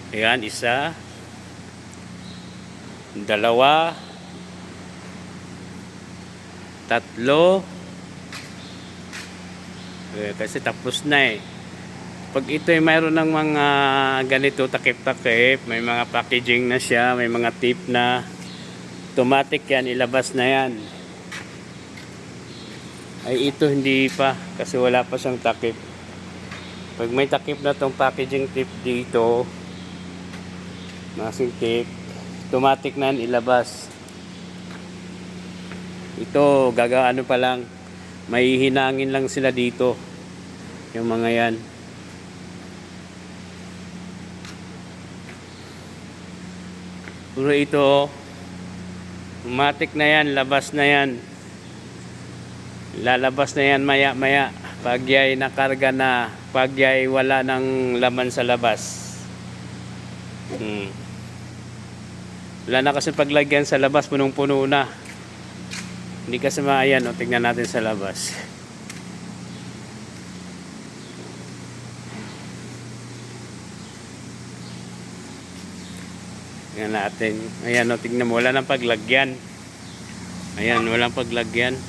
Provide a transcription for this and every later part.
Ayan, isa, dalawa, tatlo. Kasi tapos na eh. Pag ito ay mayroon ng mga ganito takip-takip, may mga packaging na siya, may mga tip na, automatic yan, ilabas na yan. Ay ito hindi pa, kasi wala pa siyang takip. Pag may takip na tong packaging tip dito, masing tip, automatic na yan ilabas. Ito gagaano pa lang, may hinangin lang sila dito, yung mga yan. Pero ito automatic na yan, labas na yan, lalabas na yan maya maya pag yay nakarga na, pag yay wala ng laman sa labas. Wala na kasi paglagyan sa labas, punong puno na, hindi kasi maayan. O, tingnan natin sa labas. Tingnan natin. Ayan, o, tingnan mo, wala nang paglagyan. Ayan, walang paglagyan.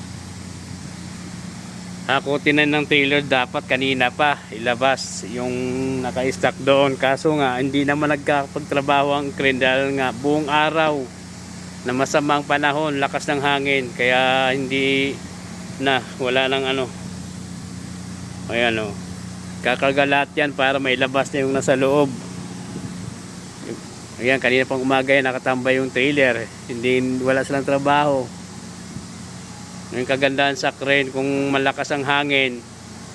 Hakutin na ng tailor, dapat kanina pa ilabas yung naka-stock doon. Kaso nga, hindi naman nagkapagtrabaho ang crane dahil nga buong araw na masamang panahon, lakas ng hangin, kaya hindi na, wala nang ano. Ayan o, kakarga lahat yan para mailabas na yung nasa loob. Ayan, kanina pang umaga yan, nakatambay yung trailer, hindi, wala silang trabaho. Yung kagandahan sa crane, kung malakas ang hangin,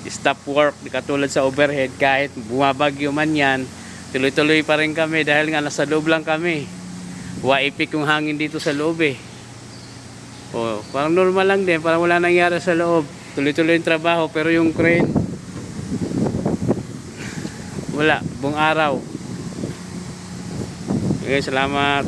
stop work, di katulad sa overhead, kahit bumabagyo man yan, tuloy-tuloy pa rin kami dahil nga nasa loob lang kami. Waipik yung hangin dito sa loob eh. O, parang normal lang din, parang wala nangyari sa loob. Tuloy-tuloy yung trabaho, pero yung crane, wala, buong araw. Okay, salamat.